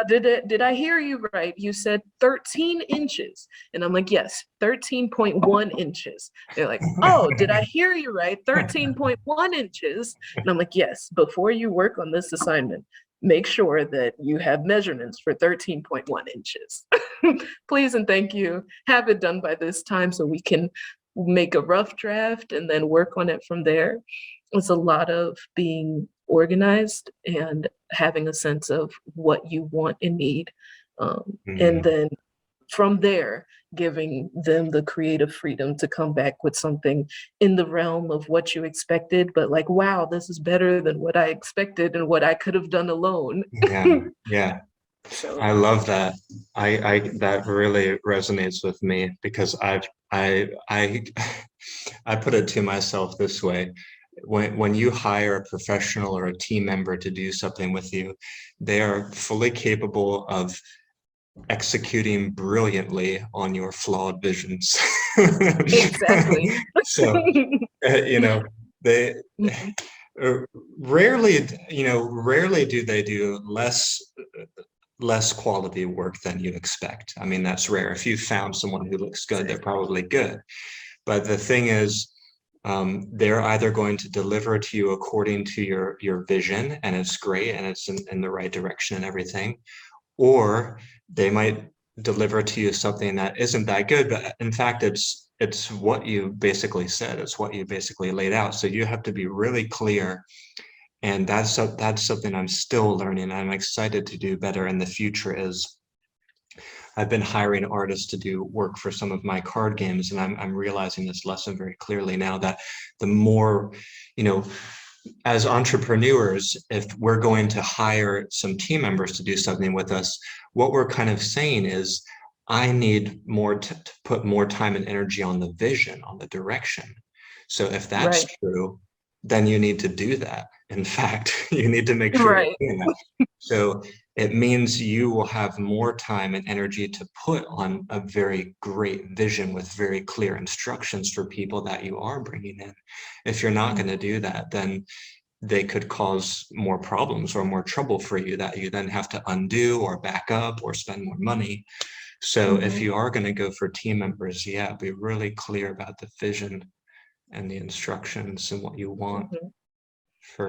Did I hear you right? You said 13 inches. And I'm like, yes, 13.1 inches. They're like, oh, did I hear you right? 13.1 inches. And I'm like, yes, before you work on this assignment, make sure that you have measurements for 13.1 inches. Please and thank you. Have it done by this time so we can make a rough draft and then work on it from there. It's a lot of being organized and having a sense of what you want and need. And Mm, then from there, giving them the creative freedom to come back with something in the realm of what you expected, but like, wow, this is better than what I expected and what I could have done alone. yeah, yeah. So, I love that. I that really resonates with me because I I put it to myself this way. When you hire a professional or a team member to do something with you, they are fully capable of executing brilliantly on your flawed visions. exactly. So, you know, they Mhm. uh, rarely, rarely do they do less quality work than you expect. I mean, that's rare. If you found someone who looks good, they're Exactly. probably good. But the thing is, they're either going to deliver to you according to your vision, and it's great, and it's in the right direction and everything, or they might deliver to you something that isn't that good, but in fact, it's what you basically said. It's what you basically laid out. So you have to be really clear, and that's something I'm still learning. I'm excited to do better in the future. Is I've been hiring artists to do work for some of my card games, and I'm realizing this lesson very clearly now that the more, you know, as entrepreneurs, if we're going to hire some team members to do something with us, what we're kind of saying is, I need more to put more time and energy on the vision, on the direction. So if that's Right. true, then you need to do that. In fact, you need to make sure you're Right. doing that. So it means you will have more time and energy to put on a very great vision with very clear instructions for people that you are bringing in. If you're not going to do that, then they could cause more problems or more trouble for you that you then have to undo or back up or spend more money. So if Mhm. you are going to go for team members, yeah, be really clear about the vision and the instructions and what you want Mhm.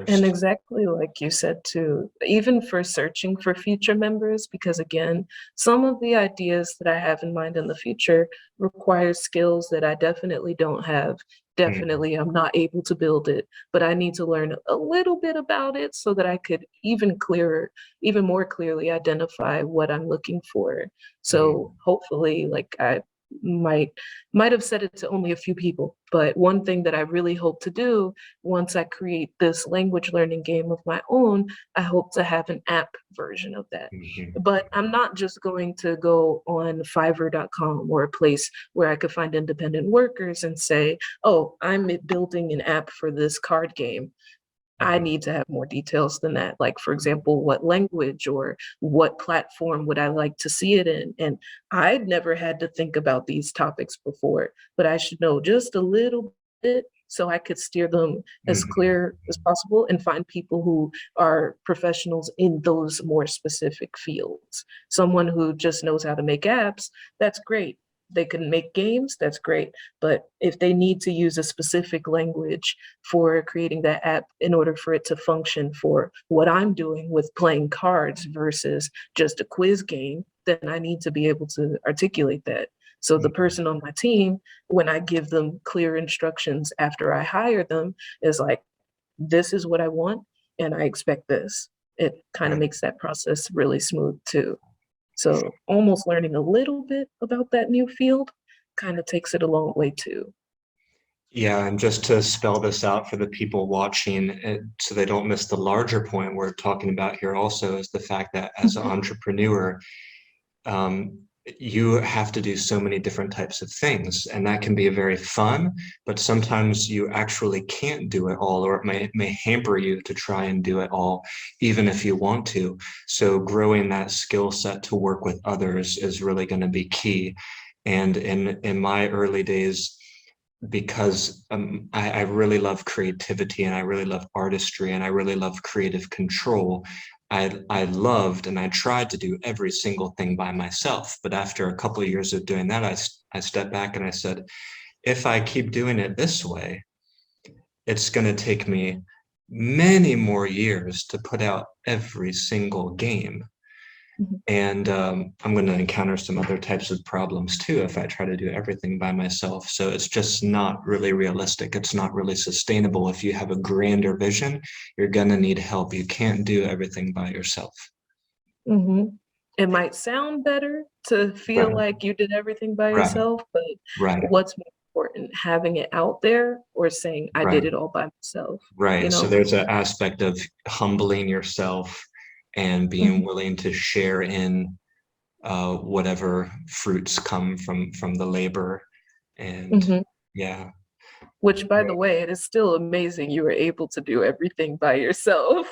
And first. exactly like you said too, even for searching for future members, because again, some of the ideas that I have in mind in the future require skills that I definitely don't have. Mm, Definitely, I'm not able to build it, but I need to learn a little bit about it so that I could even more clearly identify what I'm looking for. So mm, hopefully, like I might might have said it to only a few people, but one thing that I really hope to do once I create this language learning game of my own, I hope to have an app version of that. mhm, But I'm not just going to go on Fiverr.com or a place where I could find independent workers and say, oh, I'm building an app for this card game. I mhm, need to have more details than that. Like, for example, what language or what platform would I like to see it in? And I'd never had to think about these topics before, but I should know just a little bit so I could steer them as mhm. clear as possible and find people who are professionals in those more specific fields. Someone who just knows how to make apps, that's great. They can make games, that's great. But if they need to use a specific language for creating that app in order for it to function for what I'm doing with playing cards versus just a quiz game, then I need to be able to articulate that. So the person on my team, when I give them clear instructions after I hire them, is like, this is what I want, and I expect this. It kind of Right. makes that process really smooth too. So almost learning a little bit about that new field kind of takes it a long way too. Yeah, and just to spell this out for the people watching, so they don't miss the larger point we're talking about here also is the fact that as an entrepreneur, you have to do so many different types of things, and that can be very fun, but sometimes you actually can't do it all, or it may hamper you to try and do it all, even if you want to. So growing that skill set to work with others is really going to be key. And in my early days, because I really love creativity and I really love artistry and I really love creative control. I loved and I tried to do every single thing by myself. But after a couple of years of doing that, I stepped back and I said, if I keep doing it this way, it's going to take me many more years to put out every single game. Mhm. And I'm going to encounter some other types of problems too if I try to do everything by myself. So it's just not really realistic. It's not really sustainable. If you have a grander vision, you're going to need help. You can't do everything by yourself. Mhm. It might sound better to feel Right, like you did everything by right, yourself, but right, what's more important, having it out there or saying, I did right, it all by myself, you right. So know? there's an aspect of humbling yourself and being Mhm. willing to share in whatever fruits come from the labor. And Mhm. yeah. Which, by the way, it is still amazing you were able to do everything by yourself.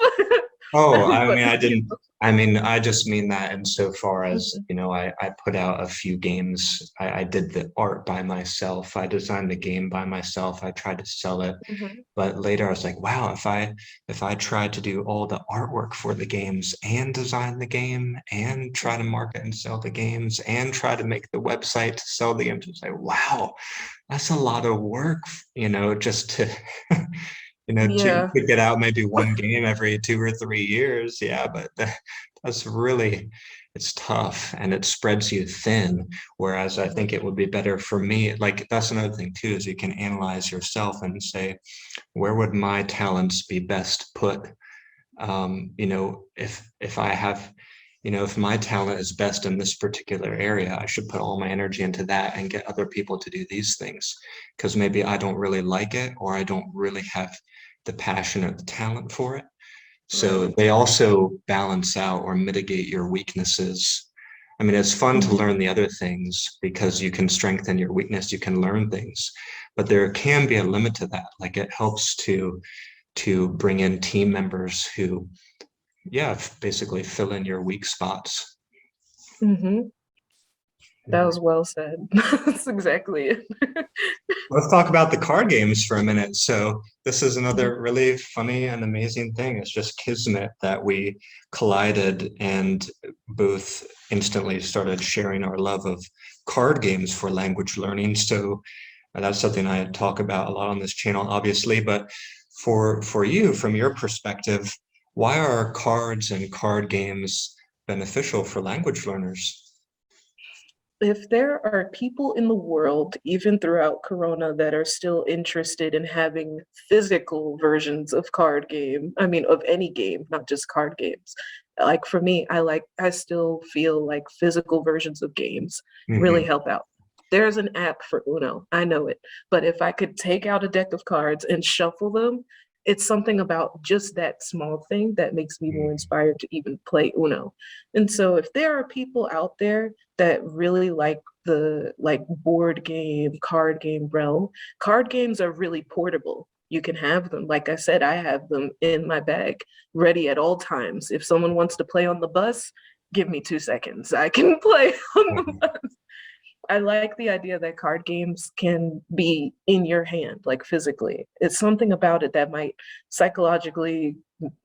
Oh, I But mean, I you didn't, I mean, I just mean that insofar as, Mhm. I put out a few games. I did the art by myself. I designed the game by myself. I tried to sell it. Mhm. But later I was like, wow, if I tried to do all the artwork for the games and design the game and try to market and sell the games and try to make the website to sell the games, it's like, wow, that's a lot of work, just to Yeah. to get out maybe one game every 2 or 3 years. Yeah, but that's really, it's tough and it spreads you thin. Whereas I Mhm. think it would be better for me. Like that's another thing too, is you can analyze yourself and say, where would my talents be best put? If I have, if my talent is best in this particular area, I should put all my energy into that and get other people to do these things because maybe I don't really like it or I don't really have the passion or the talent for it. So Right. they also balance out or mitigate your weaknesses. I mean, it's fun to Mhm. learn the other things because you can strengthen your weakness, you can learn things, but there can be a limit to that. Like it helps to bring in team members who, yeah, basically fill in your weak spots. Mhm. That Yeah. was well said. That's exactly it. Let's talk about the card games for a minute. So this is Mhm. another really funny and amazing thing. It's just kismet that we collided and both instantly started sharing our love of card games for language learning. So that's something I talk about a lot on this channel, obviously. But for you, from your perspective, why are cards and card games beneficial for language learners? If there are people in the world, even throughout Corona, that are still interested in having physical versions of card game, I mean, of any game, not just card games. Like for me, I still feel like physical versions of games really Mhm. help out. There's an app for Uno, I know it. But if I could take out a deck of cards and shuffle them, it's something about just that small thing that makes me more inspired to even play Uno. And so if there are people out there that really like the board game, card game realm. Card games are really portable. You can have them. Like I said, I have them in my bag, ready at all times. If someone wants to play on the bus, give me 2 seconds. I can play on the Mhm. bus. I like the idea that card games can be in your hand, like physically. It's something about it that might psychologically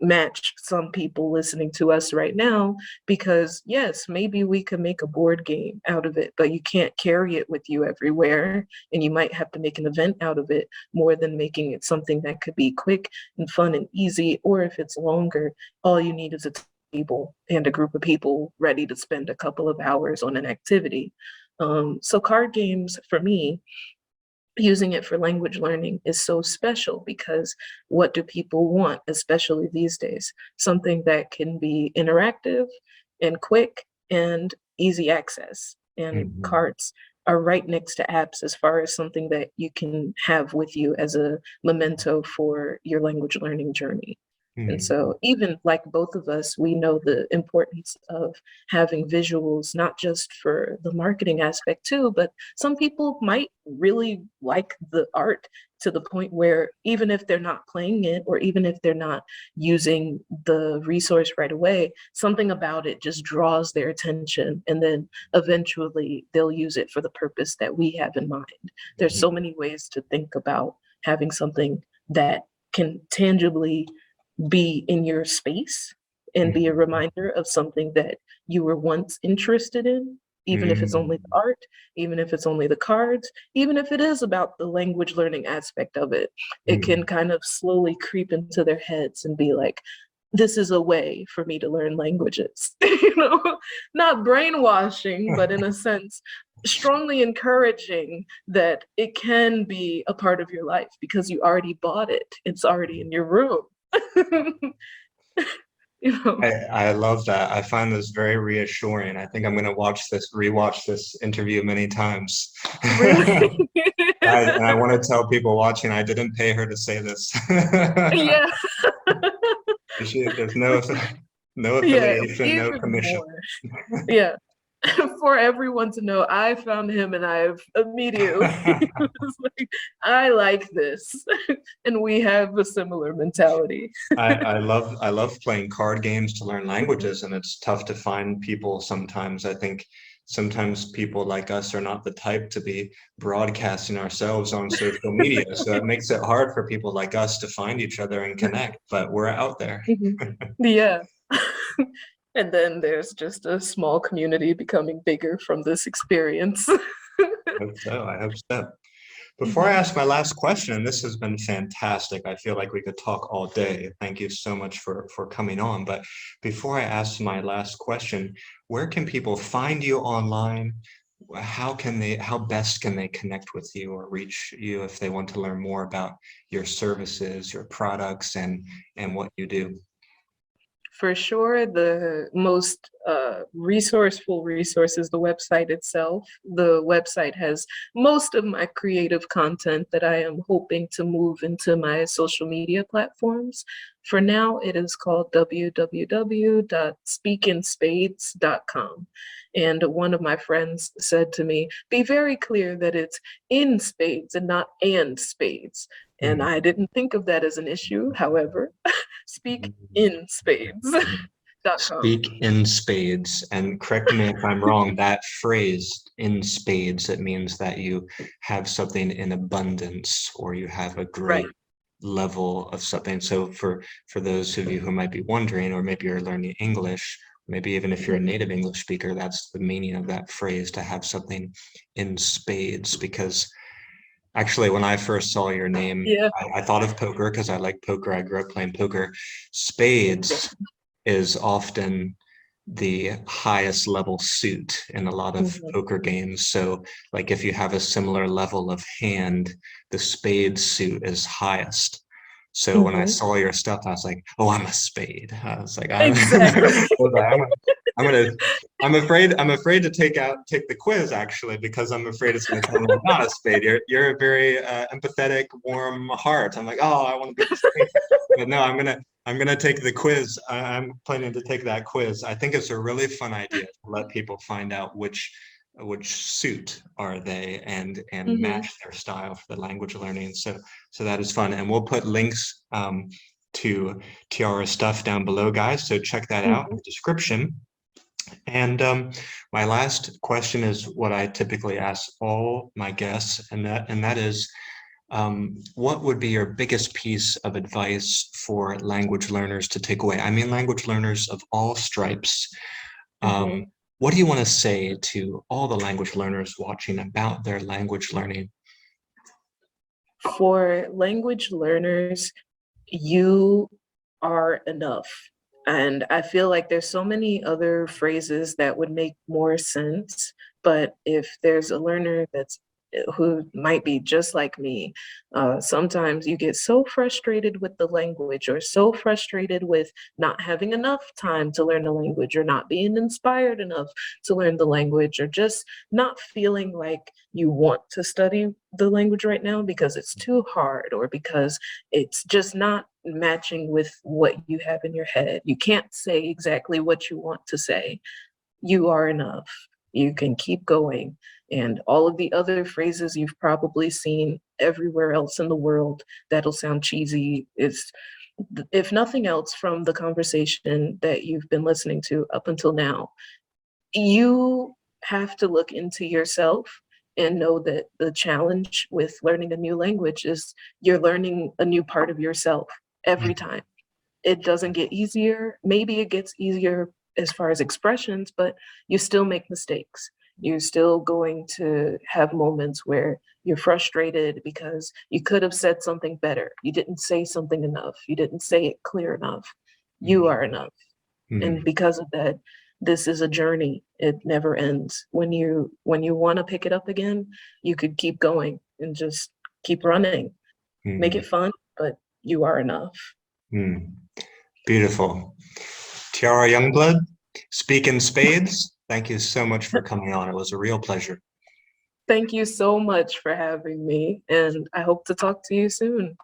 match some people listening to us right now, because yes, maybe we could make a board game out of it, but you can't carry it with you everywhere. And you might have to make an event out of it more than making it something that could be quick and fun and easy. Or if it's longer, all you need is a table and a group of people ready to spend a couple of hours on an activity. So card games for me, using it for language learning is so special because what do people want, especially these days? Something that can be interactive and quick and easy access. And Mhm. cards are right next to apps as far as something that you can have with you as a memento for your language learning journey. And Mm, so, even like both of us, we know the importance of having visuals, not just for the marketing aspect too, but some people might really like the art to the point where even if they're not playing it, or even if they're not using the resource right away, something about it just draws their attention. And then eventually they'll use it for the purpose that we have in mind. There's mhm, so many ways to think about having something that can tangibly be in your space and be a mhm, reminder of something that you were once interested in, even if it's only the mm, art, even if it's only the cards, even if it is about the language learning aspect of it. It can mm. kind of slowly creep into their heads and be like, this is a way for me to learn languages. Not brainwashing, but in a sense, strongly encouraging that it can be a part of your life because you already bought it. It's already in your room. you know, I love that. I find this very reassuring. I think I'm going to rewatch this interview many times. really. And I want to tell people watching, I didn't pay her to say this. yeah, There's no yeah, affiliation, no even commission. more. Yeah. For everyone to know, I found him and I've immediately was like, I like this. And we have a similar mentality. I love playing card games to learn languages, and it's tough to find people sometimes. I think sometimes people like us are not the type to be broadcasting ourselves on social media, so it makes it hard for people like us to find each other and connect, but we're out there. Mhm. Yeah. And then there's just a small community becoming bigger from this experience. I hope so. I hope so. Before I Mhm. ask my last question, this has been fantastic. I feel like we could talk all day. Thank you so much for coming on. But before I ask my last question, where can people find you online? How best can they connect with you or reach you if they want to learn more about your services, your products, and what you do? For sure, the most resourceful resource is the website itself. The website has most of my creative content that I am hoping to move into my social media platforms. For now, it is called www.speakinspades.com. And one of my friends said to me, be very clear that it's in spades and not and spades. And Hmm. I didn't think of that as an issue. However, speak in spades.com. Speak in spades. And correct me if I'm wrong, that phrase in spades, it means that you have something in abundance or you have a Right. great level of something. So for those of you who might be wondering, or maybe you're learning English, maybe even if you're a Mhm. native English speaker, that's the meaning of that phrase, to have something in spades. Because actually, when I first saw your name, Yeah. I thought of poker because I like poker. I grew up playing poker. Spades is often the highest level suit in a lot of Mhm. poker games. So, like if you have a similar level of hand, the spade suit is highest. So when I Mhm. saw your stuff, I was like, "Oh, I'm a spade." I was like, Exactly. I'm gonna, I'm afraid to take the quiz actually because I'm afraid it's gonna tell me I'm not a spade. You're a very empathetic, warm heart. I'm like, oh, I want to be a spade, but no, I'm gonna take the quiz. I'm planning to take that quiz. I think it's a really fun idea to let people find out which suit are they and Mhm. match their style for the language learning. So that is fun, and we'll put links to Tiara stuff down below, guys. So check that out in Mhm. the description. And my last question is what I typically ask all my guests, and that is, what would be your biggest piece of advice for language learners to take away? I mean, language learners of all stripes. Um, Mhm. what do you want to say to all the language learners watching about their language learning? For language learners, you are enough. And I feel like there's so many other phrases that would make more sense. But if there's a learner who might be just like me, sometimes you get so frustrated with the language or so frustrated with not having enough time to learn the language or not being inspired enough to learn the language or just not feeling like you want to study the language right now because it's too hard or because it's just not matching with what you have in your head. You can't say exactly what you want to say. You are enough. You can keep going. And all of the other phrases you've probably seen everywhere else in the world that'll sound cheesy is, if nothing else from the conversation that you've been listening to up until now, you have to look into yourself and know that the challenge with learning a new language is you're learning a new part of yourself every time. It doesn't get easier. Maybe it gets easier as far as expressions, but you still make mistakes. You're still going to have moments where you're frustrated because you could have said something better. You didn't say something enough. You didn't say it clear enough. You are enough. And because of that, this is a journey. It never ends. When you want to pick it up again, you could keep going and just keep running. Make it fun, but you are enough. Beautiful. Tiara Youngblood, Speak in Spades. Thank you so much for coming on. It was a real pleasure. Thank you so much for having me, and I hope to talk to you soon.